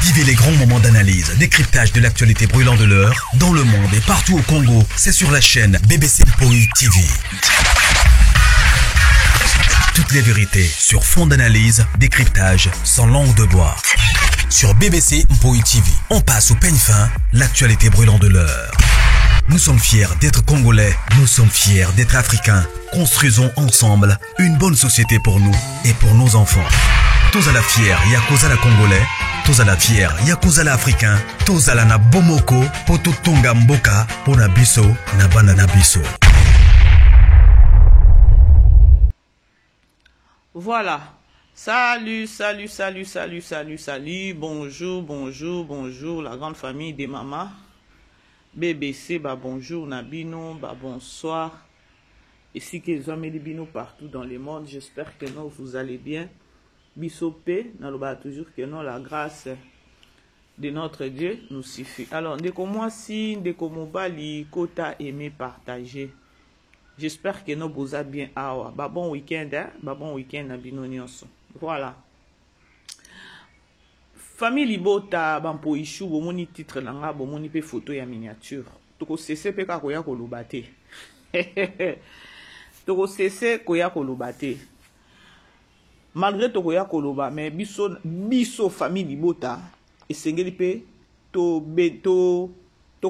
Vivez les grands moments d'analyse, décryptage de l'actualité brûlant de l'heure, dans le monde et partout au Congo. C'est sur la chaîne BBC Mpoi TV. Toutes les vérités sur fond d'analyse, décryptage, sans langue de bois. Sur BBC Mpoi TV, on passe au peigne fin, l'actualité brûlant de l'heure. Nous sommes fiers d'être Congolais, nous sommes fiers d'être Africains. Construisons ensemble une bonne société pour nous et pour nos enfants. Tous à la fière, Yakozala Congolais. Tous à la fière, Yakozala Africain. Tous à la na Bomoko, Poto Tonga Mboka, Pona Biso, na Banana Biso. Voilà. Salut, salut, salut, salut, salut, salut. Bonjour, bonjour, bonjour, la grande famille des mamas. BBC, bah bonjour, Nabino, bah bonsoir. Ici que les hommes et les bino partout dans le monde. J'espère que non, vous allez bien. Bisopé, n'allons toujours que non, la grâce de notre Dieu nous suffit. Alors, dès que moi, si, dès que mon bali, quota aimé partager. J'espère que nous vous allez bien. Bah bon week-end, hein? Bah bon week-end, Nabino Nyonso. Voilà. Famille Libota, Bampo Ishu, bomoni titre langa, bomoni pe photo ya miniature. Toko cesse pe kakoya kolobate. Toko cesse koya kolobate. Malgré tokoya koloba, mais biso famille Libota, et sengeli pe to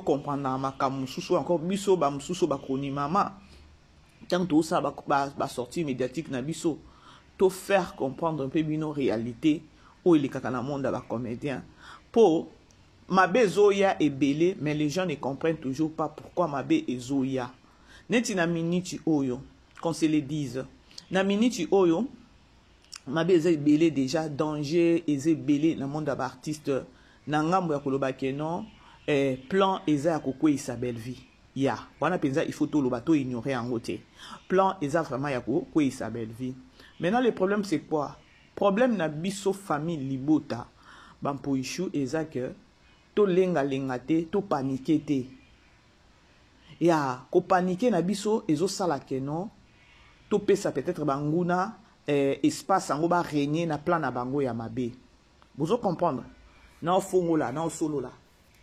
comprendre makamu susu encore biso ba mususu ba koni mama. Tant tout ça ba sortie médiatique na biso, to faire comprendre un peu bino réalité. Où il est kakana monde à comédien. Pour Mabé Zoya est belé, mais les gens ne comprennent toujours pas pourquoi Mabé est Zoya. Neti na miniti oyo, qu'on se le dise. Na miniti oyo, Mabé est belé déjà, danger est belé dans le monde d'artiste. Nangambo ya koloba kenon, plan eza kokwe Isabelle vie. Ya, wana penza il faut tout le bateau ignorer en route. Plan eza vraiment ya kokwe Isabelle vie. Maintenant le problème c'est quoi? Problème na biso famille Libota Bampo Ishu eza que to lenga te to paniquer te ya ko paniquer na biso ezo sala ke non to pesa peut-être banguna espace ango ba régner na plan na bango ya mabe. Vous comprendre na fongo la na solo la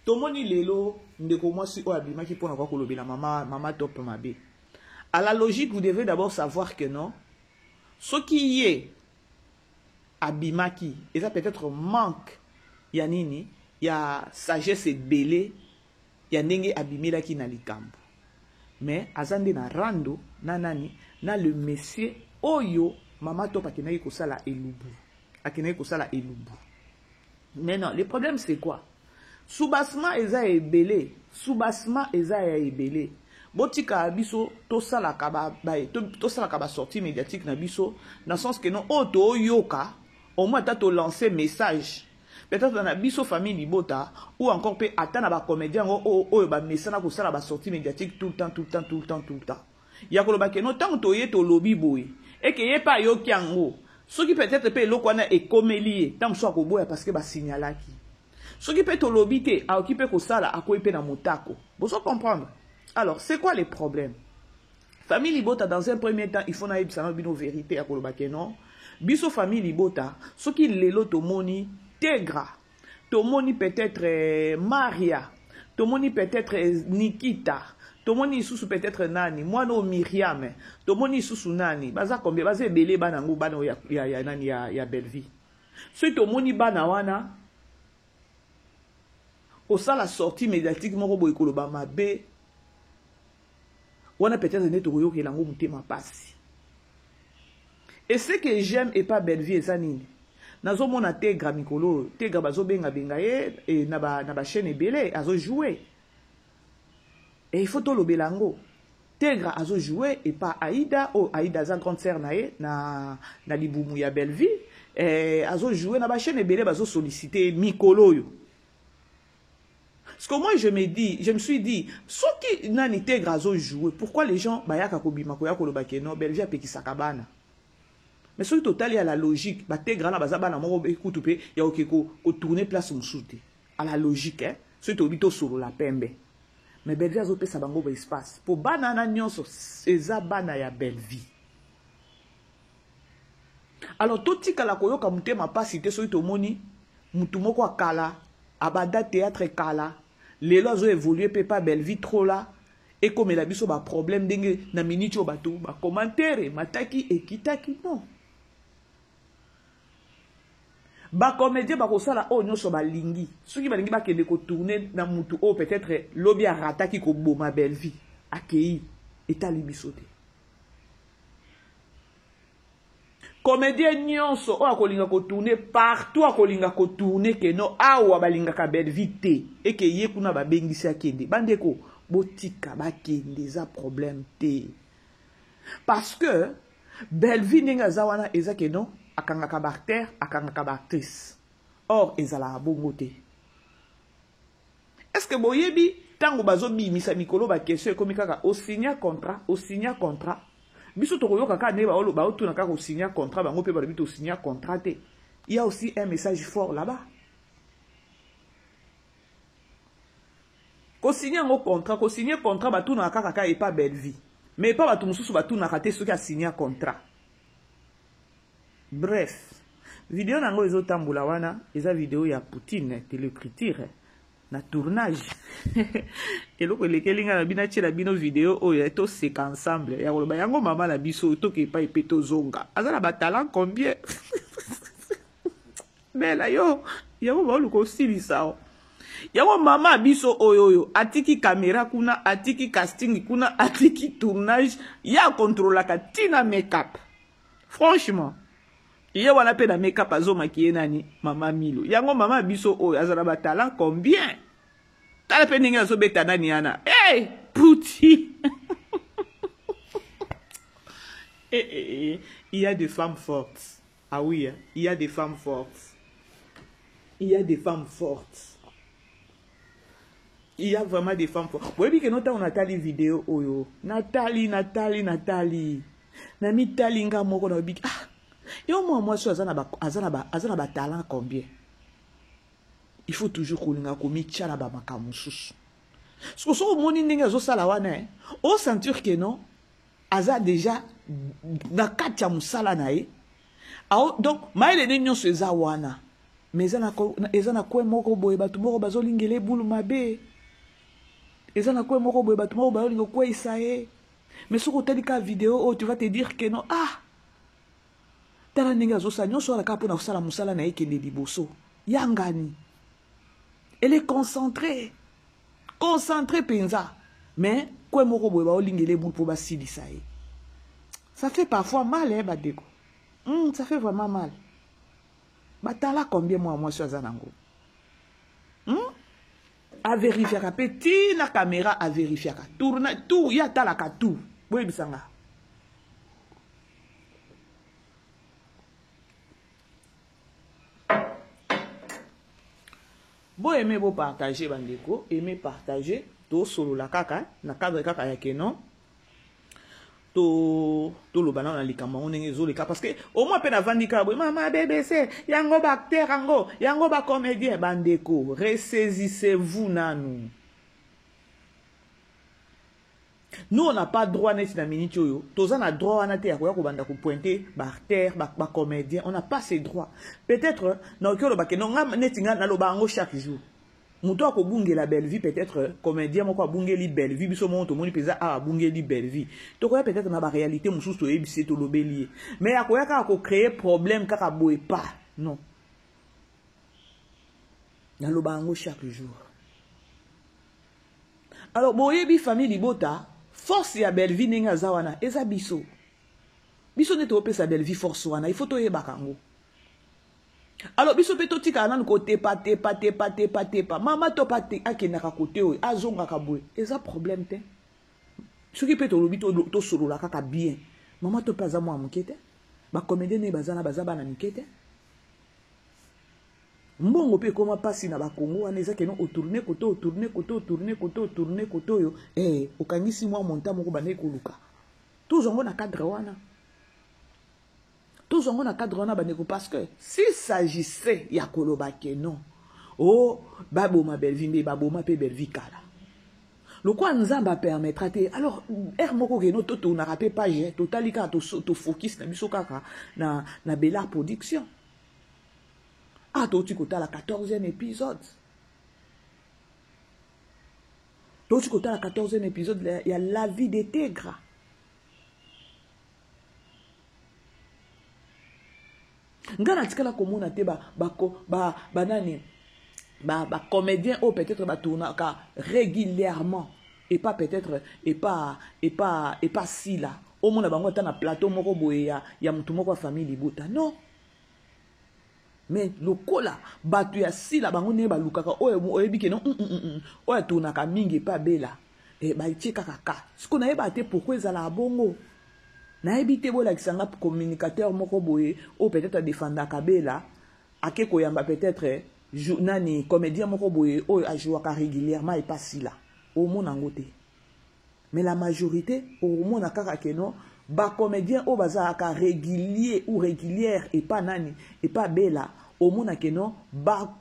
to moni lelo ndeko mwasi o abima ki pona kwa kolobela mama top mabe. À la logique vous devez d'abord savoir que non ce qui est abimaki, et ça peut-être manque ya nini, ya sagesse et belé, ya nenge abimela ki na likambo. Mais azande na rando, na nani, na le monsieur oyo, mama top akenaki kosala elubu. Akenaki kosala elubu. Mais non, le problème c'est quoi? Soubassement eza ebele, soubassement eza ebele. Botika abiso, to sala kaba sortie médiatique na biso, dans le sens que non, oto yoka, au moins t'as lancé message. Peut-être dans la biso famille Libota, ou encore peut attendre à comédien, ou ba message na kusala ba sortie médiatique tout le temps. Yakolo ba keno tant to ye to lobby boy. Et que ye pas yo kiango. Ce qui peut-être peut lo kwana e komelie, tant so ko boya parce que ba signalaki. Ce qui peut to lobby te a occupé ko sala a ko epé na motako. Vous comprendre? Alors, c'est quoi les problèmes? Famille Libota, dans un premier temps, il faut naïb sa bino vérité à kolo ba keno. Biso famille Libota, ce qui lelo tomoni Tegra, tomoni peut-être Maria, tomoni peut-être Nikita, tomoni susu peut-être nani, moi no Myriam, tomoni susu nani, baza combien, baza belé banango bano ya nani ya Belleville. Si tomoni bana wana, au ça la sortie médiatique moko boy koloba mabe, wana peut-être ne to yoke lango mutema pasi. Et ce que j'aime et pas Belleville et ça nini. Nazo mona Tegra mikolo, Tegra bazo benga et na ba chaîne belé azo jouer. Et il faut to lo belango. Tegra azo jouer et pas Aïda ou Aïda za grande sœur na libumu ya Belleville et azo jouer na ba chaîne belé bazo solliciter mikolo yo. Parce que moi je me suis dit, ce qui nani Tegra azo jouer, pourquoi les gens bayaka kobima koya koloba ke no Belleville pe ki sakabana. Mais ce total, il y a la logique. Tegra na bazaba na moko ekutu pe ya okeko ko tourner place msoute. À la logique hein. Ce to bito solo la pembe. Mais Belleville azo pe sa bango ba espace. Pour banana nyonso eza bana ya Belleville. Alors tout tika la koyoka mutema pas cité so to moni mutu moko akala abada théâtre kala lelo azo évoluer pe pas belle vie trop là et comme la biso ba problème ndenge na minute o bato ba commentaire mataki ekitaki non ba comédien ba kosala o nyonso ba lingi soki ba lingi ba kende ko tourner na mutu o peut-être lobby a rataki ko boma belle vie akei etali biso te comédien nyonso o akolinga ko tourner partout akolinga ko tourner ke no awa balinga ka belle vie te et ke ye kuna ba bengisi akende bandeko botika bakende za problème te parce que belle vie ninga za wana eza ke no akanga ka acteur akanga ka actrice or ezala bongo te est-ce que boyebi tango bazo bimisa mikolo ba question ekomi kaka o signer contrat biso tokoyoka ka ne ba otuna kaka o signer contrat bango pe ba bito signer contrat te il y a aussi un message fort là-bas ko signer un contrat batuna kaka et pas belle vie mais pas batu mususu batuna kate soki a signer contrat. Bref, vidéo nango ezotambola wana eza vidéo ya Poutine télécriture na tournage eloko lekelinga na bina tshela bino vidéo oyo to seka ensemble ya koloba yango mama na biso to ke pa epeto zonga azala ba talent combien bela yo yango ba luko silisa yango mama biso oyo atiki caméra kuna atiki casting kuna atiki tournage ya contrôler ka tina make-up franchement Iye wana pe na make-up azo makiye nani mama Milo. Yango mama biso oyo azala ba talent combien? Tala pe ninga azo beta nani ana. Hey, Pouti. Il y a des femmes fortes. Ah oui, hein? Il y a des femmes fortes. Il y a des femmes fortes. Il y a vraiment des femmes fortes. Vous voyez que nous avons Nathalie vidéo oyo. Nathalie. Nami talinga moko na bik. Ah. Yo moi so azana ba talent combien? Il faut toujours kolinga komi tchala ba makamususu. So so moni ndenge zo sala wana o sentir que non aza déjà na katia musala na e. Donc maile ne nyonso eza wana. Mais ezana ko moko boye batu moko bazolingele bulu mabe. Ezana ko moko boye batu moko bazolinga ko isae. Mais soko telika vidéo oh, tu vas te dire que non ah tala ndenge azosa nyonso ala kapona kosala musala na ekende liboso yangani elle est concentrée penza mais quoi moko boye baolingele bulu po basilisa ye ça fait parfois mal hein badeko ça fait vraiment mal batala combien moi sur zanango a vérifier ka petit la caméra a vérifier ka tourna tout ya tala ka tout boye bisanga. Bon aimer vous partager bandeko, aimer partager to solo la kaka na cadre kaka ya kenon to lo bana na likama on ngezo le ka parce que au moins pe na vandika bo mama BBC yango ba acteur yango ba comédien bandeko ressaisissez-vous nanu. Nous on n'a pas droit net na minute yo toza na droit na te ya ko banda ko pointer ba acteur ba comédien on n'a pas ces droits peut-être na okelo ba ke no nga netinga na lo bango chaque jour muto ko bungela belle vie peut-être comédien moko bungeli belle vie biso monto moni peza a bungeli belle vie to ko peut-être na ba réalité mususu to ebisi to lobeli mais akoya ka ko créer problème kaka boye pas non na lo bango chaque jour. Alors boyebi famille libota force ya belle vie ninga zawana eza biso ne to pesa belle vie force wana il faut to yeba kango. Alors biso pe to tika nan ko tepa mama to pate akenda ka kote o azonga ka boye eza problème te ce qui peut to lobi to solo la kaka bien mama to pas za moi mukete ba comédien ne bazana bazaba na mikete mbongo pe koma pasi na ba Congo wana eza keno tourner koto yo okangisi mwa monta moko bane koluka tozongo na cadre wana bandeko parce que s'il s'agissait ya koloba ke non oh baboma belvimbe baboma pe belvikala le quoi nzamba permettra te alors moko ke no toto na rapé page totalika to focus na biso kaka na bela production Ah, tu as la 14e épisode. Tu as la 14e épisode, il y a la vie des tigres. Ngana tikala komona te comédien ou peut-être tourna régulièrement et pas peut-être et pas si là au monde bango ta na plateau moko boye ya mutu moko famille libota non mais lokola batu ya si là bango ne ba lukaka o ebike non o tourna ka mingi pa bela e ba cheka kaka siko na eba te pourquoi ezala bongo na ebité bola kisanga communicateur moko boye ou peut-être défendre kabela akeko yamba peut-être nani comédien moko boye o a joué régulièrement et pas si là au monde ngote mais la majorité au monde akaka keno ba comédien o bazaka régulier ou régulière et pas nani et pas bela au monde keno ba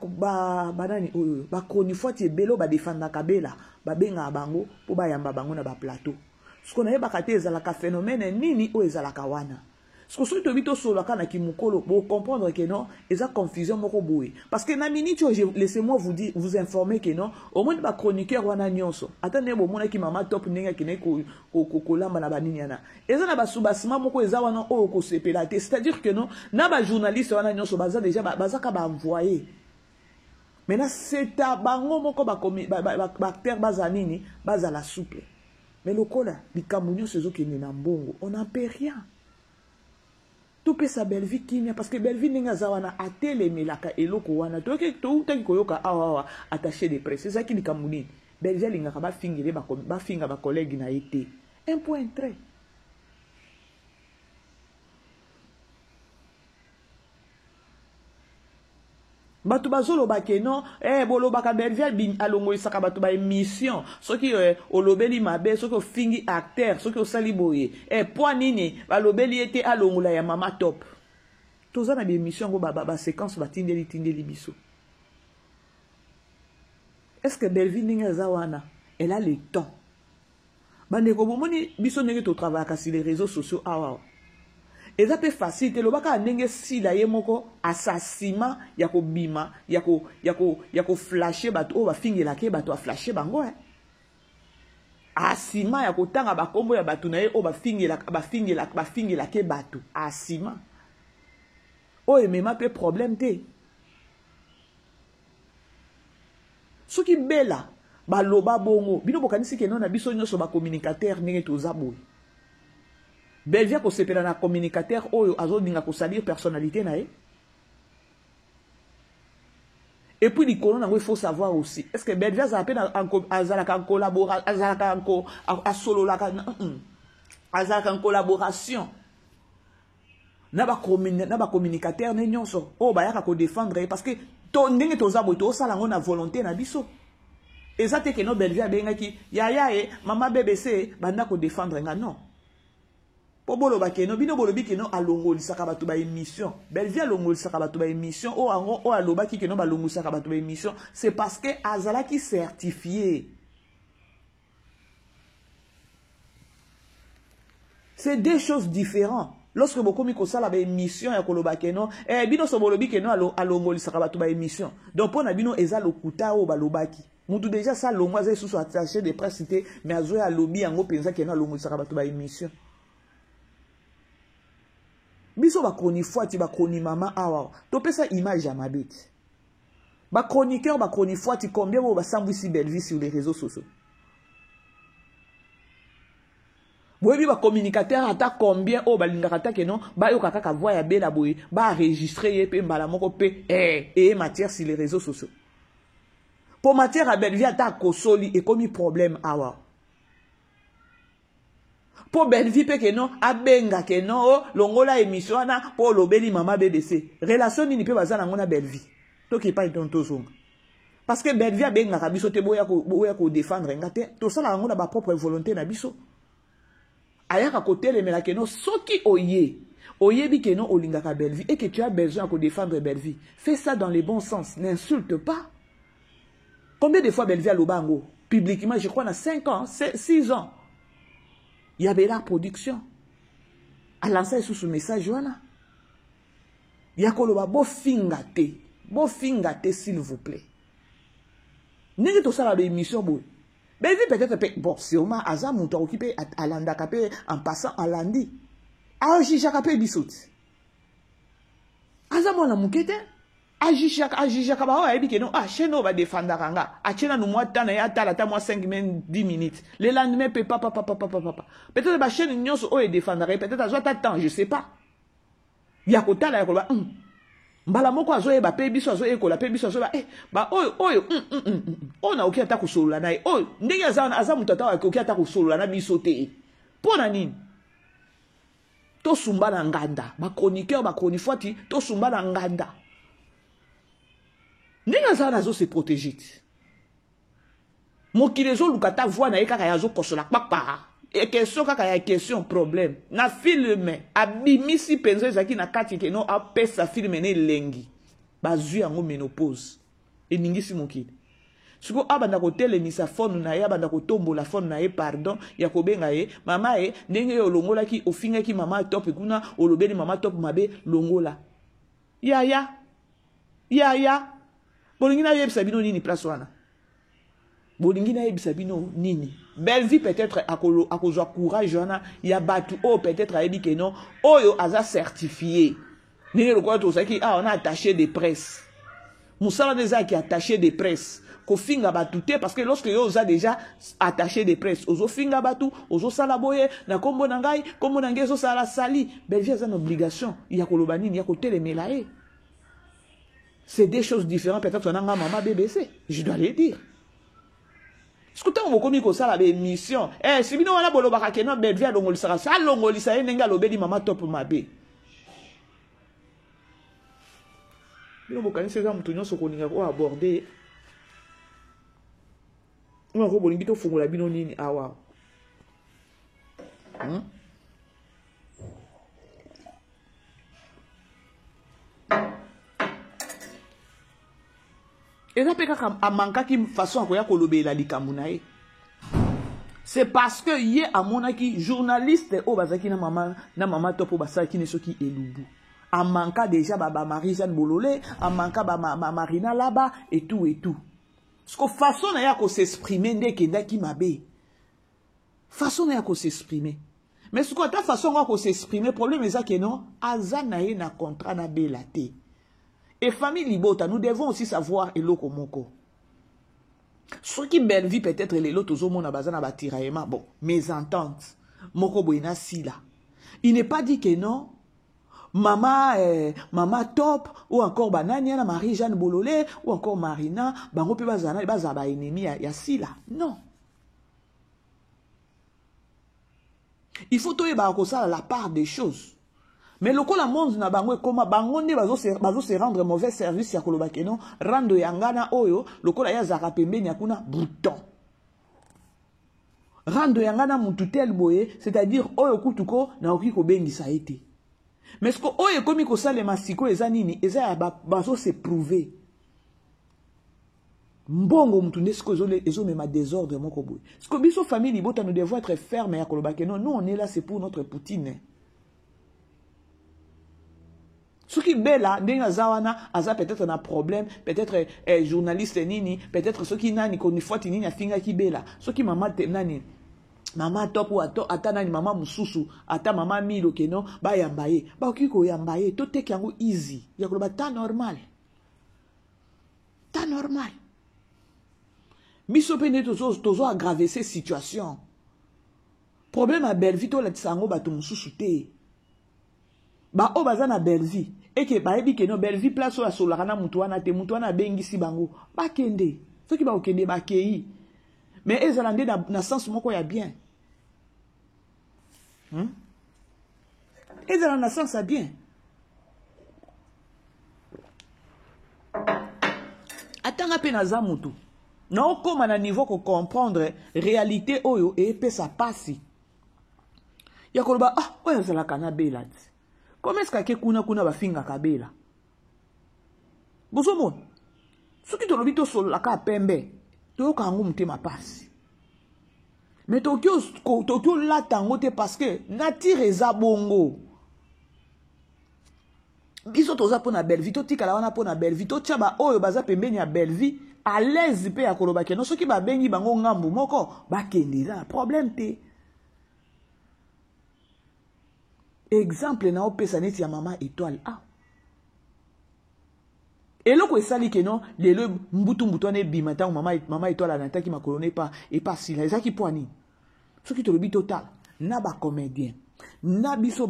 nani ba chronique belo ba défendre kabela ba benga bango po ba yamba bango na ba plateau. Ce qu'on a bakate ezalaka phénomène nini o ezalaka wana. Ce que soki tobito solo kana ki mukolo pour comprendre que non, eza confusion moko boye. Parce que na minute laissez-moi vous informer que non, au moins ba chroniqueur wana nyonso. Atane bo mona ki mama top ninga ki ne ko lamba na banini yana. Eza na ba subasima moko eza wana o ko sepela te. C'est-à-dire que non, na ba journaliste wana nyonso baza déjà bazaka ba envoyer. Maintenant c'est à bango moko ba acteur bazanini baza la souple. Mais le cola, les Camerounais, c'est eux qui sont en bongo. On n'en paie rien. Tout peut sa belle vie qui parce que belle vie n'est pas à télé, mais la et l'eau qu'on a tout attaché des presse. C'est ça qui est Camerounais. Belle vie n'a pas fingé, ma finger, ma collègue n'a été. Un point très. Batu bazolo bakeno bolo baka belvia bin alongo isaka batu ba émission soki olobeli mabe soki ofingi acteur soki osali boye po nini balobeli ete alongola ya mama top toza na bi émission ngo ba séquence batindeli biso. Est-ce que Belvin ninga zawana elle a le temps bande ko bomoni biso ndenge to travailler sur les réseaux sociaux awa. Et ça peut facile te lobaka ndenge si la yemoko assassinat yako bima yako flasher bato o ba fingela ke bato a flasher bango asima yako tanga ba kombo ya bato na ye o ba fingela ke bato asima o emema pe problème te soki bela ba loba bongo bino bokanisi ke non na biso nyoso ba communicateur ndenge to zaboy. Belvia ko sepela na communicateur oyo azoninga ko salir personnalité na e. Et puis il faut savoir aussi est-ce que Belvia a peine en collaboration en collaboration na ba communicateur ne nyonso o ba yaka ko défendre parce que to ndenge to zabo to sala ngona volonté na biso. Ezate ke no Belvia benga ki ya mama BBC banda ko défendre nga non. Bolo bakeno bino bolobi keno alongoli sakabatu ba émission Belvia alongoli sakabatu ba émission o alobaki keno balongoli sakabatu ba émission c'est parce que azala qui certifié. C'est deux choses différentes. Lorsque beaucoup mi ko sala ba émission ya koloba keno bino so bolobi keno alongoli sakabatu ba émission donc pona bino eza lokuta o balobaki mutu déjà ça longwa za sous attaché de presse cité mais azoya alobi yango penza keno alongoli sakabatu ba émission. Biso ba chronique fois ba chronique mama awa to pesa image ya mabeti ba chroniqueur ba chronique fois combien ba sambwisi belle vie sur les réseaux sociaux boyebi ba communicateur ata combien o balingaka ta keno ba yoka kaka voix ya bela boye ba enregistrer ye pe mbala moko pe et matière sur les réseaux sociaux pour matière à belle vie ata kosoli et comme problème awa. Po Belvi pe ke non abenga ke non longola émission na po lobeli mama BBC relation ni pe bazana ngona Belvi to ki pa tonto zonga parce que Belvi abenga ka biso te boya ko défendre ngate to sala ngona ba propre volonté na biso ayaka ko telemela ke non soki oye bi ke non olinga ka Belvi et que tu as besoin de défendre Belvi fais ça dans les bons sens n'insulte pas. Combien de fois Belvi a lobango publiquement je crois na 5 ans 6 ans. Il y avait la production. À lancer sous ce message, il y a koloba bo fingate. Bon finga te s'il vous plaît. N'est-ce tout ça la émission boy. Ben peut-être bon si on m'a azam on t'a occupé à landa capé en passant à lundi. Ah jija capé bisouti. Azam on a mukete. Ajija kaba wa ebi que non ah chez nous va défendre kanga. A chena nous moi tana ya tala ta moi 5 minutes 10 minutes. Le lendemain papa. Peut-être ba chaîne union so e défendre peut-être à ta temps, je sais pas. Ya kota la ko ba mbala moko azoyeba pe biso azoyekola pe biso azoyeba ba oyo ona oki ata kusolola naye oyo ndenge aza mutu ata oki ata kusolola na biso te mpona nini tosumba na nganda bachroniqueur bachronifuati tosumba na nganda ndenge aza nazo se protéger te mokili ezoluka ta voi na ye kaka ya azokosola kpakpara et question kaka ya question problème na filme abimisi penzo ezaki na kati ke no apesa filme ne lengi bazui yango ménopause eningisi mokili siko abanda kotelemisa phone na ye abanda kotombola phone na ye pardon ya kobenga ye mama ye ndenge yo longolaki ofingaki mama top kuna olobeli mama top mabe longola ya bolingi na yebisa bino nini place wana bolingi na yebisa bino nini belle vie peut-être à cause courage wana ya batu o peut-être a yebi que non oyo aza certifié nini le quoi tout ça qui on a attaché des presses musala déjà qui attaché des presses ko finga batu te parce que lorsque yo oza déjà attaché des presses ozo finga batu ozo sala boye na kombo na ngai kombo na ngezo sala sali belle vie a une obligation ya koloba nini ya ko telemela e c'est des choses différentes peut-être na maman BBC je dois le dire. Écoutez, on va communiquer comme ça la mission. Si bino wana bolo baka keno belle vie longolisa ça longolisa ye nenga lobeli mama top mabe. Bino bokani seza mutu nyonso koninga ko aborder. On va bolingi to fungola bino nini awa. C'est parce que yé a monaki journaliste o bazaki na mama topo basaki ne soki elubu. A manka déjà ba Marie-Jeanne Bololé, a manka ba Marina là-bas et tout. Parce que façon na ya ko s'exprimer ndeke ndaki mabe. Façon na ya ko s'exprimer. Mais ce que ta façon na ko s'exprimer problème est ça que non azana ye na contrat na belate. Et famille Libota, nous devons aussi savoir eloko moko. Ce qui belle vie peut-être les lots aux hommes na bazana batiraema bon mésentente moko boina sila. Il n'est pas dit que non mama top ou encore banani na Marie-Jeanne Bololé ou encore Marina bango pe bazana bazaba ennemi ya sila. Non. Il faut toyer ba ko ça la part des choses. Mais le la monde na bango koma bango ne bazo se rendre mauvais service ya koloba ke non rando yangana oyo lokola ya zaka pembeni akuna bouton rando yangana mututel boye c'est-à-dire oyo kutuko na oki ko bengisa été mais ce que oyo komi ko sale masiko eza nini eza ya bazo se prouver mbongo mutu nesko ezo mema désordre moko boye ce que biso famille Libota nous devons être fermes ya koloba ke non nous on est là c'est pour notre poutine. Ce qui est là, aza peut-être un problème, peut-être journaliste nini, peut-être ceux qui nani qu'on fois nini a finga qui bela. Ce qui maman nani, maman top ou ata nani maman mususu, ata maman milo keno, ba yambaye, ba okiko yambaye, tout est kango easy. Yakoba ta normal. Ta normal. Biso pene tozo aggraver ces situations. Problème à Belleville to la tsango ba to mususu te. Ba o bazana Belleville. Et que ba ebi que no Belleville place o la solarana mutuana te mutuana bengisi bango. Ba kende. Ce qui ba o kende ba kei. Mais ezalande na sens moko ya bien. Ezalande na sens ya bien. Atanga pe na za mutu. Na okoma na niveau ko comprendre réalité oyo et pe sa passi. Ya koloba oyo zala kana bela. Comment est-ce que kuna bafinga kabela? Bozomon. Soki to lobito sol la ka pembe. To ka ngum te ma passe. Mais Tokyo la tango te parce que nature eza bongo. biso toza pona belle vie totikala wana pona belle vie totia ba oyo baza pembeni ya belle vie à l'aise pe ya koloba keno soki babengi bango ngambu moko bakende eza na problème te. Exemple na opesa neti ya mama étoile a eloko esali keno lelo mbutu wana ebima ntango mama étoile anataki makolo ne pa sila ezaki poani soki tolobi total na ba comédien na biso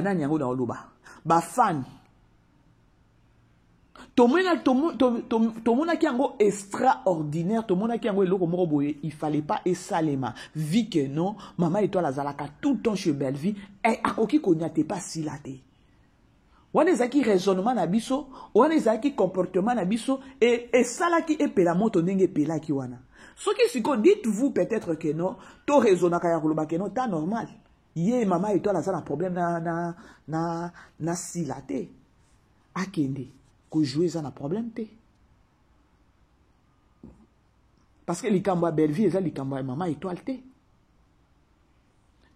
nani yango na oloba ba fan tomonaki yango extraordinaire tomonaki yango eloko moko boye il fallait pas esalema vu que non mama étoile azalaka tout le temps chez Belleville akoki konyate pas sila te wana ezalaki raisonnement na biso wana ezalaki comportement na biso esalaki epela moto ndenge epelaki wana soki siko dites-vous peut-être que non to raisonnaka ya koloba que non ta normal ye mama étoile aza na problème na sila te akende ko jouer eza na problème te parce que likambo ya Belleville eza likambo ya mama étoile te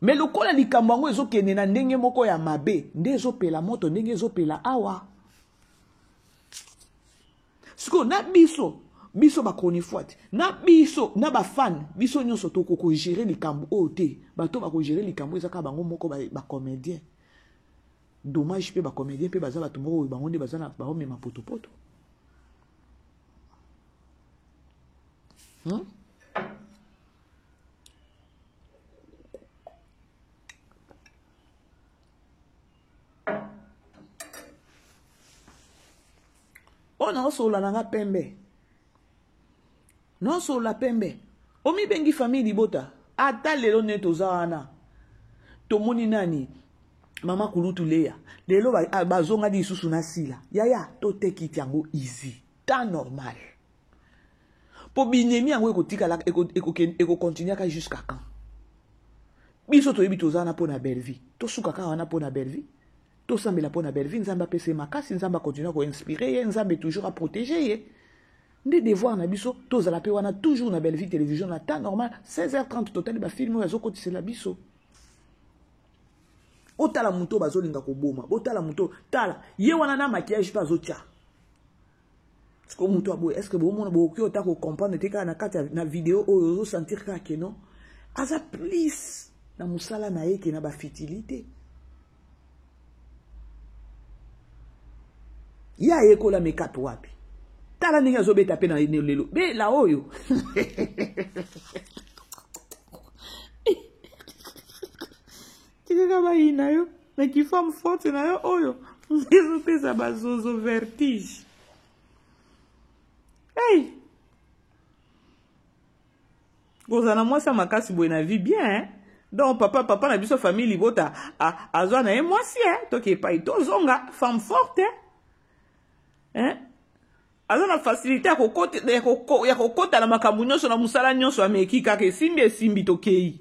mais lokola likambo yango ezokende na ndenge moko ya mabe nde ezopela moto ndenge ezopela awa siko na biso bakoni fuate na biso na bafan biso nyonso tokoko gérer likambo oyo te bato bako gérer likambo ezaka bango moko bacomédien dommage pe bacomédien pe baza bato moko bango nde baza na baomema potopoto na osola nanga pembe no sola pembe omi bengi famille libota ata lelo ne toza wana tomoni nani mama kulutu leya lelo bazonga di susu na sila yaya to take it yango easy ta normal po binemi yango ekotikala eko continuer ka jusqu'à quand biso toyebi toza na pona Belleville to suka ka wana pona Belleville to sambela pona Belleville nzamba pese makasi nzamba continuer ko inspirer ye nzamba toujours à protéger ye nde devoir na biso tozala pe wana toujours na Belleville télévision na temps normal 16h30 total ba film oyo azokotisela biso otala muto bazolinga koboma otala muto tala ye wana na maquillage pas otia est-ce que muto aboye est-ce que bo mona bo ko ta ko comprendre te ka na kati na vidéo oyo ozo sentir ka ke non aza please na musala na ye ke na ba fertilité ya ekola make-up wapi tala ndenge azobeta pe na lelo be la oyo tikaka bayina yo na kifame forte na yo oyo ezopesa bazozo vertige hey kozala mwasi ya makasi boye na vie bien hein? Donc papa na biso famille libota azwa na ye mwasi toke epai tozonga femme forte hein? Aza na facilité ya kokota na makambo nyonso na musala nyonso ameki kaka esimbi tokei.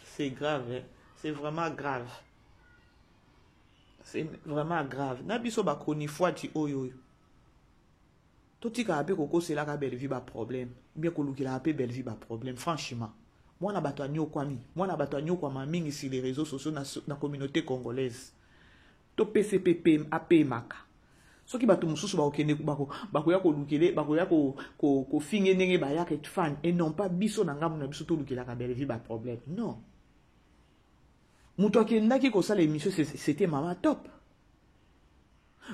C'est grave, hein? C'est vraiment grave. C'est vraiment grave. Na biso bakoni fuati oyo. Totika ape koko c'est là ka Belleville ba problème. Bien kolukila ape Belleville ba problème franchement. Moi na bato anyo kwami, moi na bato anyo kwa mingi sur les réseaux sociaux na communauté congolaise. To PCPP AP maka soki bato mususu bakokende bakoya kolukele bakoya ko finge ndenge bayaka fan et non pas biso na ngamu na biso to lukela ka Belleville ba problème non mutu akendaki kosala émission c'était mama top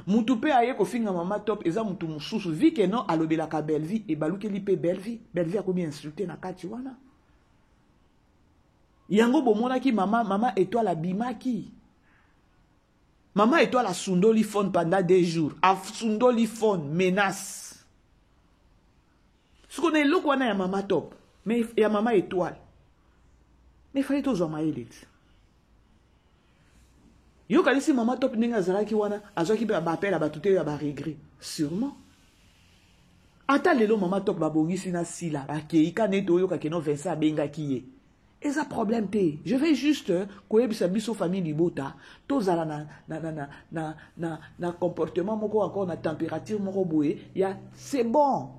mutu pe aye ko finga mama top eza mutu mususu vi que non alobela ka Belleville et balukeli pe Belleville akobi insulter na kati wana yango bomonaki mama étoile abimaki. Maman étoile a sundoli phone pendant 2 jours. A sundoli phone menace. Ce qu'on est là, on a maman top. Mais il y a maman étoile. Mais il fallait tous en maïlit. Yo quand si maman top n'enga zara ki wana azoki ba appel à batute ya ba regret. Sûrement. Ata lelo maman top ba bongisi na sila. Akei ka neto yo ka keno Vincent benga kiye. Et ça problème té. Je vais juste koyebisa biso famille libota. Tozala na comportement moko encore na température moko boye. Ya c'est bon.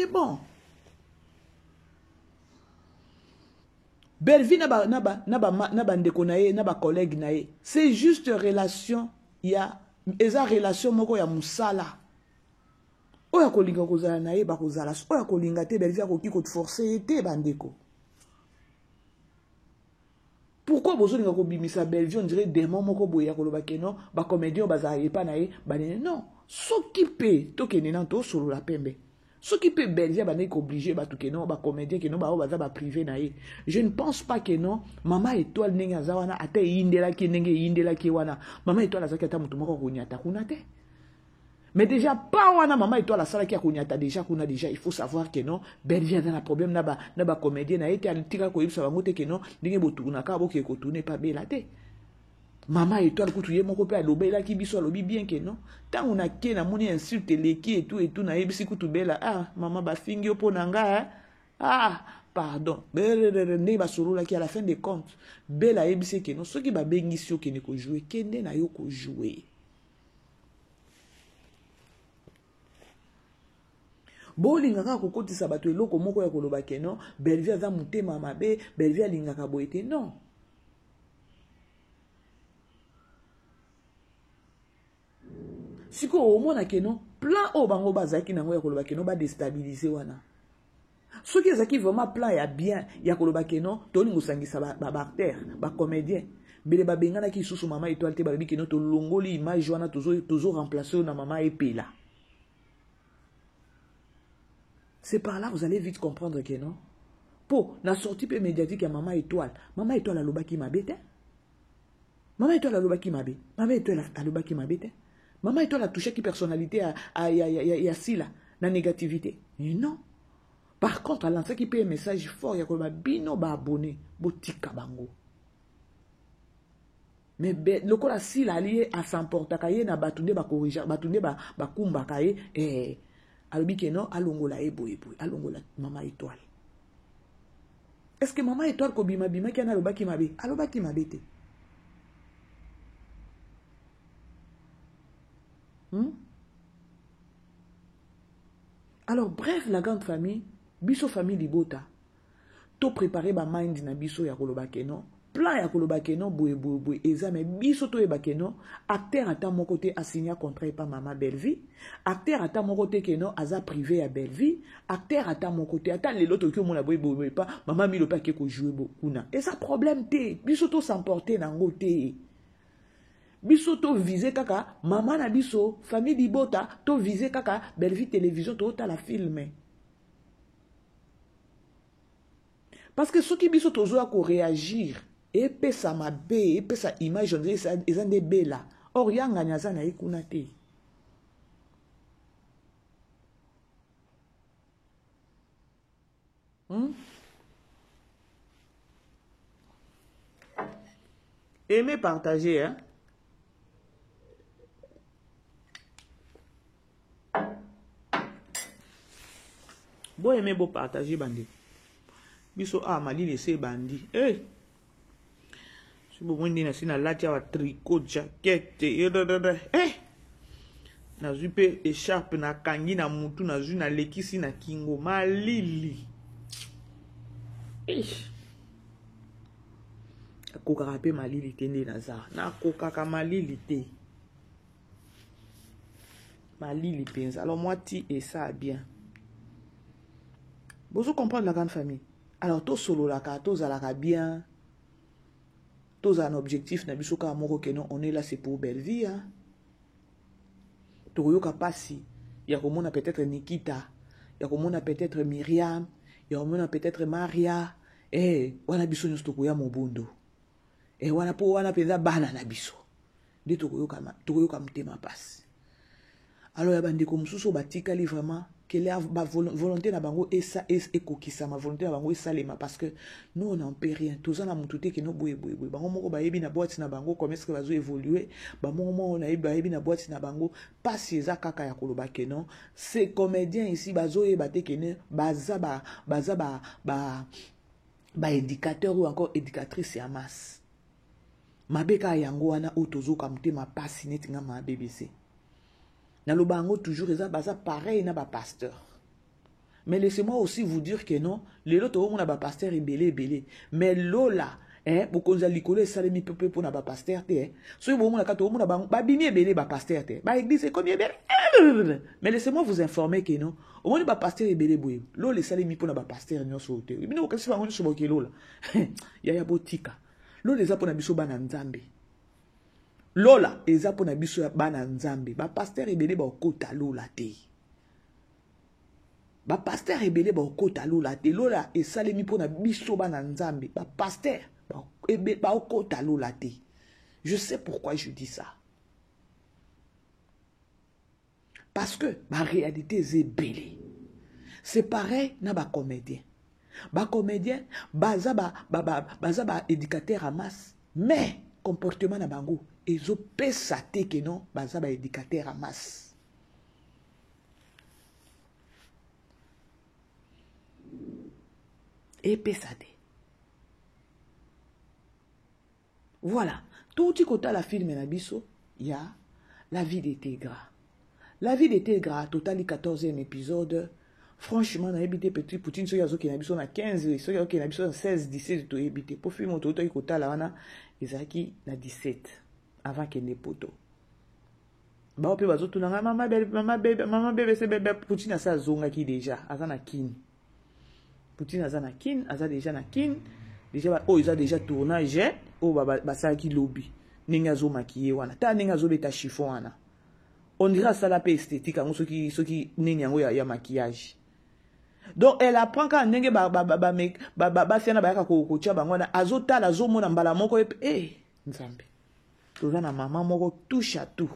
c'est bon. Belle vie naba ndeko nae, naba collègue nae. C'est juste relation, il y a eza relation moko ya musala. Oya kolinga kozala nae ba kozala, oya kolinga te belle vie akoki ko te forcer te bandeko. Pourquoi bozolinga ko bimisa belle vie on dirait démon moko boya koloba keno ba comédien baza yepa nae ba non, soki pe to kenena to solo la pembe. Ce qui peut belger, bah n'est obligé, bah tout que non, bah comédien que non, bah privé naïe. Je ne pense pas que non, maman étoile n'enga zawana, ate indela ki n'enga indela ki wana, maman étoile la zakata mutumoko kunyata kunate. Mais déjà pas wana maman étoile la sala ki kunyata déjà kuna déjà, il faut savoir que non, belger dans un problème na ba comédien naïe, te altika ko yipsa bangote que non, n'enga botuna ka boke ko tourner pas belate. Maman étoile kutuye moko pe alobe la ki biso alobi bien que non tant on a ke na moni insulte leki et tout na yebisi kutubela ah maman ba fingi opo nanga ah pardon ne ba solo la ki à la fin des comptes bela yebisi que non ceux qui ba bengisi ke ne ko jouer kende na yo ko jouer bolinga ka kokotisa bato eloko moko ya koloba ke non belvia za mutema mabe belvia lingaka boete non. Siko au mona keno plan o bango bazaki nango ya koloba keno ba déstabiliser wana. Ceux qui zaki vraiment plan ya bien ya koloba keno to lingo sangisa ba acteur, ba comédien. Bele ba bengana ki susu mama étoile te ba bi keno to longoli image wana toujours remplacer na mama epela. C'est par là vous allez vite comprendre que non. Po na sortie peu médiatique ya mama étoile a loba ki mabete. Mama étoile a loba ki mabe. Mama étoile a loba ki mabete. Maman étoile a touché qui personnalité à sila, la négativité. Et non. Par contre, à l'ancien qui paye un message fort, il y a comme bino ba abonné, botika bango. Mais le coup la sila allié à s'emporter kaye na batunde ba corriger, batunde ba kumba kaye alobi ke non alongola alongola maman étoile. Est-ce que maman étoile ko bima ki na loba ki mabe te? Alors, bref, la grande famille, biso famille libota, to préparer ba mind na biso ya koloba keno, plan ya koloba keno, boue, examen, biso to eba keno, acteur ata mon côté a signé contrat pa maman Bellevie, acteur ata mon côté keno, aza privé à Bellevie, acteur ata mon côté, ata les loto ki mo la boue pas, maman mi le pa ke ko jouer kuna. Et ça problème te, biso to s'emporter nango te. Biso to visé kaka, maman na biso, famille libota, to visé kaka, Bellevie télévision, to ta la filme. Parce que ceux qui biso to zo ko réagir, et pe sa mabe, et pe sa image, on dirait ça, ils ont des belles. Or, yanga nyaza na ikuna te. Aimez partager, hein. Bon aimer beau partager bandi. Biso mali laisser bandi. Eh. Si vous voulez na sina latia wa tricot jacket eh. Na zupe écharpe na kangi na mutu na zu na lekisi na kingo malili. Eh. Koka rape malili tende na za. Na koka ka malili te. Malili pensa. Alors moi ti et ça bien. Vous comprenez la grande famille. Alors, tout solo la carte, tous à la bien. Tous un objectif, n'a biso ka moro que non, on est là, c'est pour belle vie. Hein. Tout yoka passi. Il y a comme on a peut-être Nikita. Il y a comme on a peut-être Myriam. Il y a comme on a peut-être Maria. Eh, wana biso nyostoko ya mobundo. Eh, wana po wana peza bana na biso. De tout yoka mtema passe. Alors, il y a bande comme sous batika li vraiment. Quelle est la volonté na bango et ça est kokisa ma volonté na bango et salema parce que nous on n'en peut rien tous on a montuté que nous boue bango moko ba yebi na boîte na bango comment est-ce que va évoluer ba momo on a yebi na boîte na bango pas si eza kaka ya koloba que non ces comédiens ici bazo yeba te que ne baza éducateur ou encore éducatrice ya masse mabeka yango wana otozo kamte ma passe net nga ma BBC. Na lo bango toujours eza baza pareil na ba pasteur. Mais laissez-moi aussi vous dire que non, les autres, on a un pasteur belé. Mais Lola, beaucoup de l'école, ça les mis peu pour un pasteur, so bon, on a quand on a ba bini belé ba pasteur, ba église c'est combien belé. Mais laissez-moi vous informer que non, au moins ba pasteur belé boy. Lola ça les mis pour un pasteur non sauté. Mais non, qu'est-ce que on se moque Lola. Ya botika. Lola les a pour na biso ba na Nzambe. Lola les a pour na biso ba na Nzambe. Ba pasteur belé ba okota Lola te. Ba pasteur ebele ba okota lola te lola esalemi pona biso bana nzambe ba pasteur ba okota lola te. Je sais pourquoi je dis ça. Parce que ma réalité est belée. C'est pareil na ba comédien. Ba comédien baza ba éducateur à masse, mais comportement na bango ezo pesa te que non baza ba éducateur à masse. Et pesade. Voilà. Tout ce côté la film Nabiso, il y a la vie de Tegra. La vie de Tegra, total 14e épisode. Franchement, on a habité petit Poutine, ceux qui ont habité 15, ceux qui ont habité 16, 17, tout habité. Pour film, tout le côté là, on a Isaki na 17, avant qu'il n'ait poto. Bah, on peut voir tout le monde. Maman bébé, c'est bébé. Poutine a sa zonga qui déjà, azana kin. Poutine aza na kin, aza déjà na kin, déjà oh ils a déjà tournage, oh ba qui lobby, ninga zo maquillé wana, ta ninga zo beta chiffon wana. On dirait ça la paix esthétique en ceux qui ninga ngo ya maquillage. Donc elle apprend quand ninga ba fiana ba ka ko tia bangwana azota la zo mona mbala moko nzambe. Toza na maman moko touche à tout.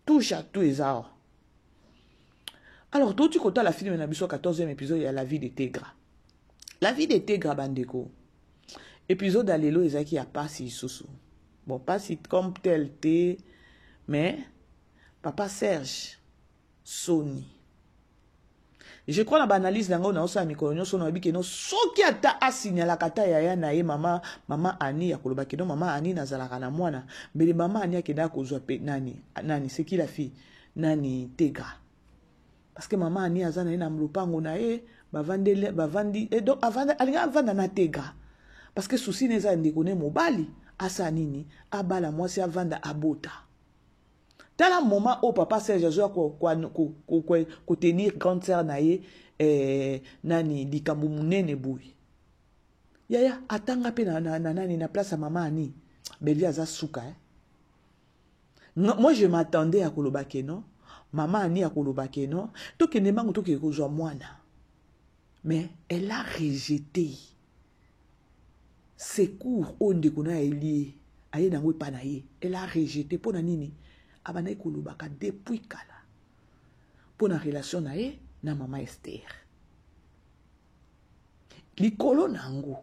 Touche à tout ezao. Alors, tout côté la film, on a vu 14e épisode, il y a la vie de Tegra. La vie de Tegra, bandeko. Épisode d'Alelo, Ezaki a pas si sous. Bon, pas si comme tel T, mais Papa Serge, Sony. Je crois dans l'analyse d'un gars, on a aussi un micro, on a dit que non, ce qui a signé la kata ya na ye maman Annie, ya koloba que non, maman Annie na zalaka na mwana, mais les maman Annie qui n'a kozwa pe nani, c'est qui la fille, nani Tegra. Parce que maman Annie a zana na mlopango na ye bavandi et donc alinga avanda na Tegra parce que souci neza ndekone mobali asa nini abala mwasi avanda abota tala moment au papa Serge Joa ko tenir grande sœur na ye nani likambo munene boui yaya atanga pe na nani na place à maman Annie Belia aza suka moi je m'attendais à koloba ke non. Maman Annie a kolobake non to kende mango to ke kozwa mwana mais elle a rejeté secours onde kona elie aye nango pa na ye elle a rejeté pona nini abana kolobaka depuis kala pona relation na ye na maman Esther likolo nango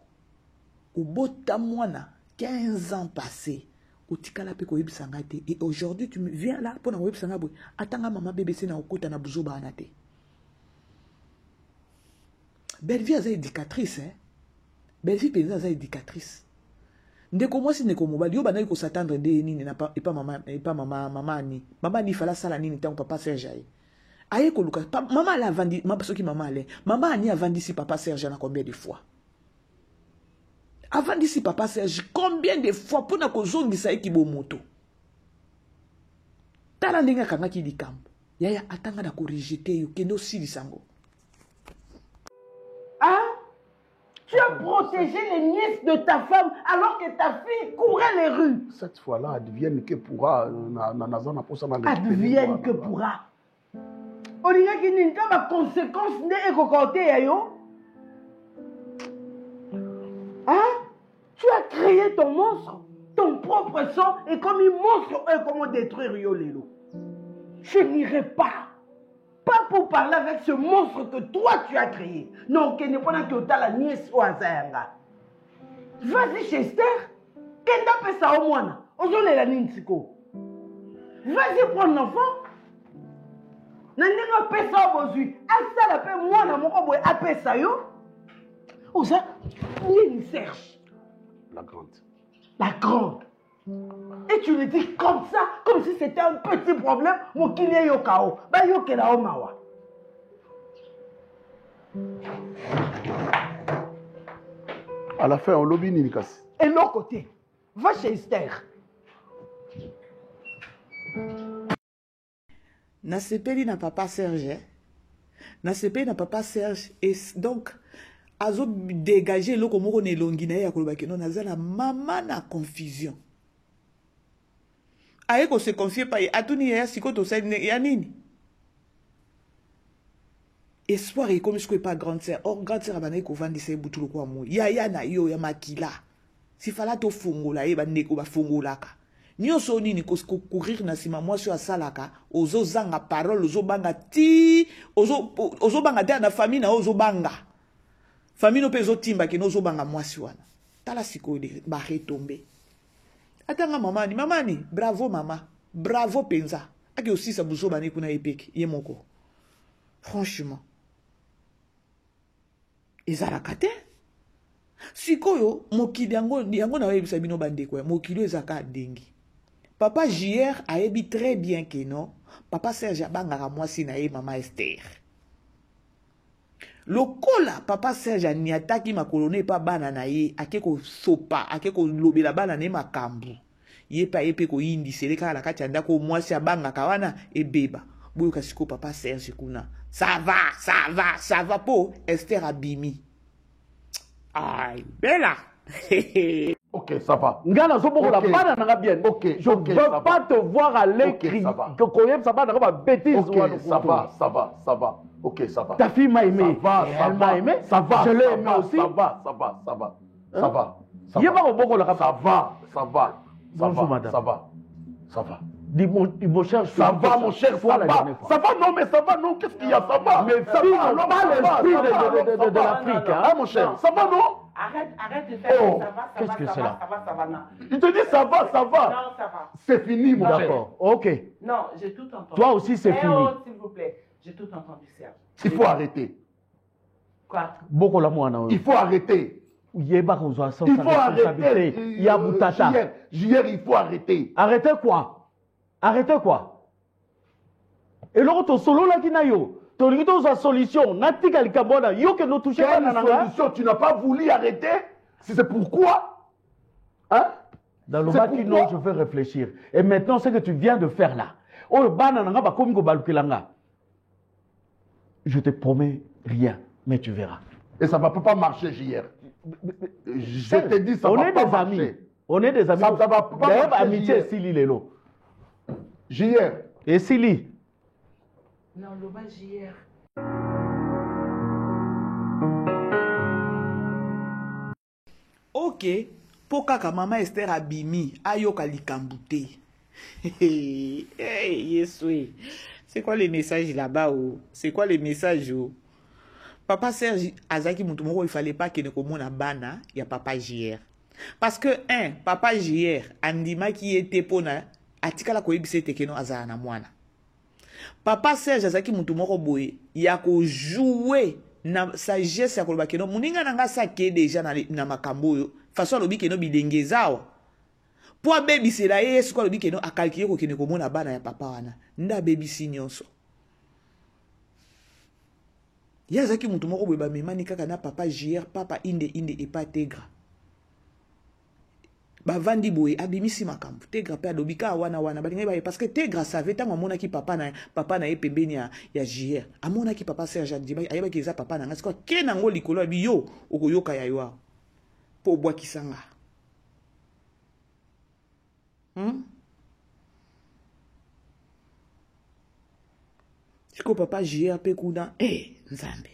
obota mwana 15 ans passés. Et aujourd'hui, tu viens là pour nous dire que attends maman bébé c'est na okota na buzo ba anate. Belle vie est éducatrice Belle vie est éducatrice. Ndeko moi si ndeko mobali yo bana ko s'attendre de nini na pas et pas maman ni. Maman ni fala sala nini tant papa Serge aye. Aye ko luka maman la vandi ma parce que maman allait. Maman ni a vendu si papa Serge na combien de fois? Avant d'ici papa Serge, combien de fois pour na kozongisa ekibo moto? Tala ndinga kanga ki dikambo. Yaya atanga na ko rejeter yo kendo silisango. Hein? Tu as protégé les nièces de ta femme alors que ta fille courait les rues. Cette fois-là, advienne que pourra. Advienne que pourra. On dirait qu'il n'y a pas de conséquences de écocorté, yo. Hein? Tu as créé ton monstre, ton propre sang, et comme un monstre, comment détruire Yolelo. Je n'irai pas. Pas pour parler avec ce monstre que toi tu as créé. Non, qu'il n'est pas que tu as la nièce ou Azayanga. Vas-y chez Esther. Kenda peut ça au moins. Aujourd'hui la ninsiko. Vas-y prendre l'enfant. Nandinga peut ça au bosu. Asa la paix moi na mon boy appelle ça yo. Oza, ni Serge. La grande. La grande. Et tu le dis comme ça, comme si c'était un petit problème. Mon kiné yo kao. Ba yo kela o mawa. À la fin, on lobby Nikas. Et l'autre côté, va chez Esther. Na sepeli na papa Serge. Na sepeli na papa Serge. Et donc, azo dégager le komoko ne longi na ya kolobaki non nazala mama na confusion. Aye ko se confier pa atuni ya sikoto sa ya nini. Espoir est comme je ne pas grande sœur. Or grande sœur abana ko vandi se butulu kwa mo. Ya na yo ya makila. Si fala to fungola e ba neko ba fungolaka. Nyonso nini ko courir na sima moi sur asalaka ozo zanga parole ozo banga ti ozo banga te na famille na ozo banga. Famille no pezo timba ke no ozo banga moi sur wana. Tala siko de ba retomber. Atanga mamani, bravo mama. Bravo penza. Aki aussi sa buzo bani kuna epek ye moko. Franchement. Ezalaka te. Sikoyo mokili yango na yebisa bino bandeko mokili ezaka dengi. Papa JR a ebi très bien que non. Papa Serge abangaka mwasi na ye mama Esther. Lokola papa Serge ni ataki makolone pa bana na ye akeko sopa akeko lobela bana ne makambu. Ye pa epe ko yindi seleka la kati ndako mwasi abangaka wana ebeba. Boyo kasiko papa Serge kuna. Ça va po Esther abimi. Aïe, bella. Ok, ça va. Ngana so boko la bana na bien. Ok, je veux pas te voir aller crier. Que koyem ça va na ba bêtise ok, ça va. Ok, ça va. Ta fille m'a aimé. Elle m'a aimé. Ça va. Je l'ai aimé aussi. Ça va. Yé pas boko la Ça va. Bonjour madame. Ça va. Dis mon cher. Ça va mon cher, ça va. Ça va non mais ça va non, qu'est-ce qu'il y a, ça va. Mais ça va, pas l'esprit de l'Afrique. Hein mon cher, ça va non? Arrête de faire ça va. Qu'est-ce que c'est là? Ça va. Il te dit ça va. Non, ça va. C'est fini mon cher. D'accord, ok. Non, j'ai tout entendu. Toi aussi c'est fini. Oh, s'il vous plaît, j'ai tout entendu, Serge. Il faut arrêter. Quoi? Beaucoup la moana. Il faut arrêter. Il faut arrêter. Il y a Boutata. JR, il faut arrêter. Arrêtez quoi? Et l'autre solo là qui n'a yo. Ton solution. Natika likabona. Yo que nous touchons pas quelle solution? Tu n'as pas voulu arrêter? C'est pourquoi? Hein? Dans le bas non, je veux réfléchir. Et maintenant, ce que tu viens de faire là. Oh, banana ba komi ko balukelanga. Je te promets rien, mais tu verras. Et ça ne peut pas marcher, JR. Je te dis, ça on va est pas des marcher. amis. On est des amis. Ça va pas marcher, amitié, JR. Sili Lelo. JR. Et Sili. Non, le bas JR. Ok. Pokaka mama Esther abimi. Ayoka likambute. Hey, yes, oui. C'est quoi les messages là-bas? C'est quoi les messages? Papa Serge Azaki Moutoumoko, il fallait pas qu'il ne commande à bana, il y a papa JR. Parce que, papa JR, Andima qui était pona, atikala ko yebise tekeno azana na mwana. Papa Serge Azaki Moutoumoko boye, il y a ko jouer na sagesse ya koloba keno, muninga nanga sa ke déjà na makambo yo, façon lobi keno bidengezawa. Po baby c'est là yesu ko lobi keno akalkiye ko kene ko mona bana ya papa wana. Nda baby si nyonso. Yazaki mutu moko boye bamemani kaka na papa JR, papa inde et pas Tegra. Bavandi boye abimisi makambo. Tegra pe adobika wana balinga baye parce que Tegra savait tant amona ki papa na ye pembeni ya JR. Amona ki papa Serge Adiba ayeba ki eza papa na ngasi ko kena ngo likolo abi yo okoyoka ya yo. Po bwa kisanga. Siko papa JR pe kuna Nzambe.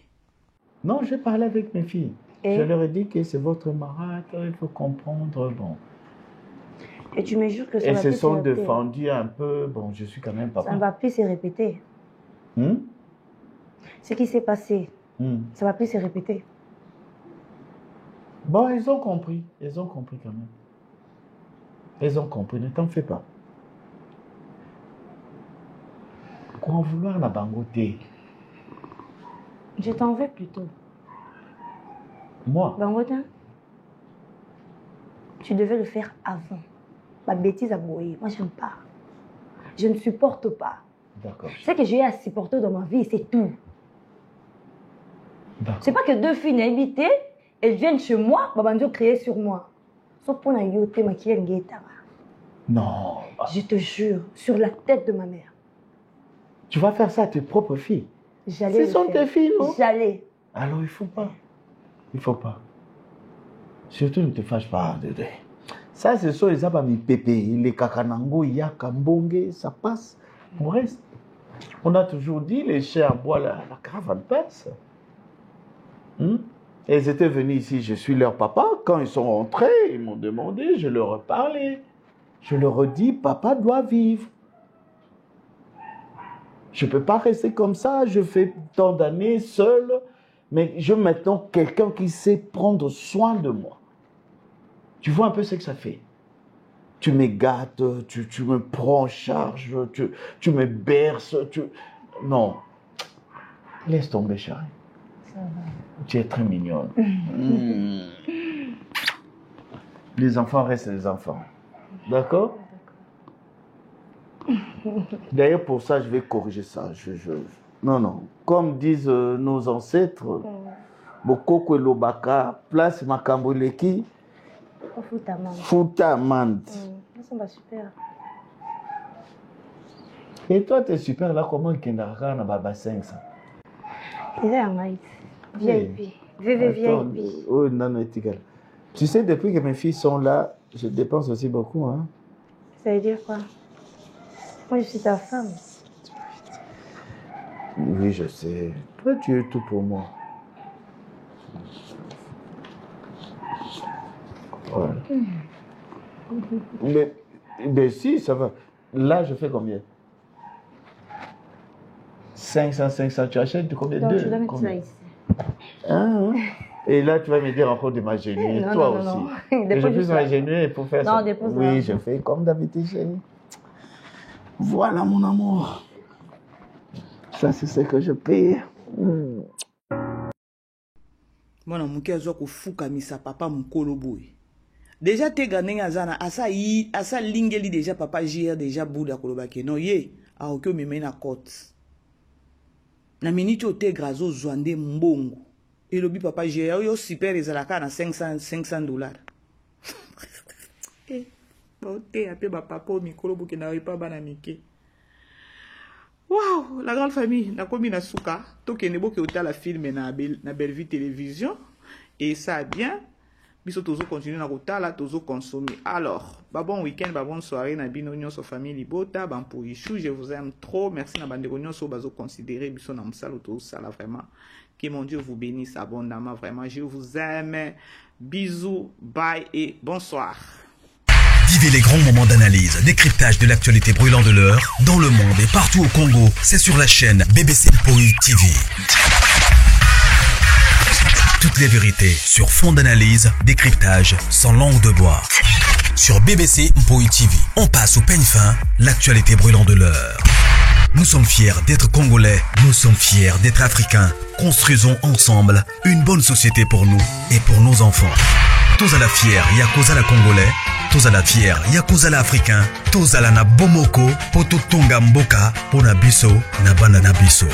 Non, j'ai parlé avec mes filles. Et je leur ai dit que c'est votre mari, il faut comprendre, bon. Et tu me jures que ça elles va se plus sont se répéter. défendues un peu, bon, je suis quand même papa. Ça ne va plus se répéter. Ce qui s'est passé, ça va plus se répéter. Bon, ils ont compris quand même. Elles ont compris, ne t'en fais pas. Quoi en vouloir la bangoté? Je t'en veux plutôt. Moi? Bangotin, tu devais le faire avant. Ma bêtise à brouiller. Moi, j'aime pas. Je ne supporte pas. D'accord. Ce que j'ai à supporter dans ma vie, c'est tout. C'est pas que deux filles n'habitaient, elles viennent chez moi, Babanjo crier sur moi. Sauf pour la yote, maquiller une guitare. Non. Je te jure, sur la tête de ma mère. Tu vas faire ça à tes propres filles. J'allais. Ce sont tes filles, non? J'allais. Alors il faut pas. Il faut pas. Surtout ne te fâche pas. Ça, ce sont les abamis pépé. Les kakanango, yaka, mbonge, ça passe. On reste. On a toujours dit, les chers bois la caravane passe. Et ils étaient venus ici, je suis leur papa. Quand ils sont rentrés, ils m'ont demandé, je leur ai parlé. Je leur ai dit, papa doit vivre. Je ne peux pas rester comme ça, je fais tant d'années seul, mais je veux maintenant quelqu'un qui sait prendre soin de moi. Tu vois un peu ce que ça fait. Tu me gâtes, tu me prends en charge, tu me berces, Non. Laisse tomber, chérie. Tu es très mignonne. Les enfants restent les enfants. D'accord? D'ailleurs, pour ça, je vais corriger ça. Non. Comme disent nos ancêtres, Bokoko Lobaka, place Makamboleki, Foutamand. Ça va super. Et toi, tu es super là, comment Kendara n'a pas bassin ça? Il est en Haïti. VIP. VIP. Oh, non, égal. Tu sais, depuis que mes filles sont là, je dépense aussi beaucoup. Hein? Ça veut dire quoi? Moi, je suis ta femme. Oui, je sais. Toi, tu es tout pour moi. Voilà. Mais si, ça va. Là, je fais combien? 500, tu achètes combien? Non, Deux. je dois mettre ça ici. Et là, tu vas me dire encore de m'agénuer, toi aussi. Non. Je peux m'agénuer pour faire ça. Non, dépose. Oui, je fais comme d'habitude, chérie. Voilà, mon amour. Ça, c'est ce que je paye. Mwana muke azwa kofukamisa papa mukolo boye. Déjà te ganeng azana asa lingeli déjà papa JR déjà buda kolobake no ye a okyo memena cote. Na minute o te grazo zwande mbongo. Elobi papa JR yo super ezalaka na $500. Ba te ape ba papa mikolo boke na pa bana mike. Wow, la grande famille, na komi na suka, toke nebo ke ota la film na Bellevue Télévision, et ça bien, biso tozo continuer na kota la tozo consommer. Alors, bon week-end, bonne soirée na bino nyonso famille libota, ban pour Ichou, je vous aime trop, merci na bande nyonso bazo considérer biso na msalo to sala vraiment. Que mon Dieu vous bénisse abondamment, vraiment, je vous aime. Bisous, bye et bonsoir. Vivez les grands moments d'analyse, décryptage de l'actualité brûlante de l'heure, dans le monde et partout au Congo. C'est sur la chaîne BBC Mpoi TV. Toutes les vérités sur fond d'analyse, décryptage sans langue de bois. Sur BBC Mpoi TV, on passe au peigne fin, l'actualité brûlante de l'heure. Nous sommes fiers d'être Congolais, nous sommes fiers d'être Africains. Construisons ensemble une bonne société pour nous et pour nos enfants. Tous à la fière, Yakoza la Congolais. Tous à la fière, Yakoza la Africain. Tous à la na Bomoko, Poto Tonga Mboka, Pona Biso, na Bana na Biso.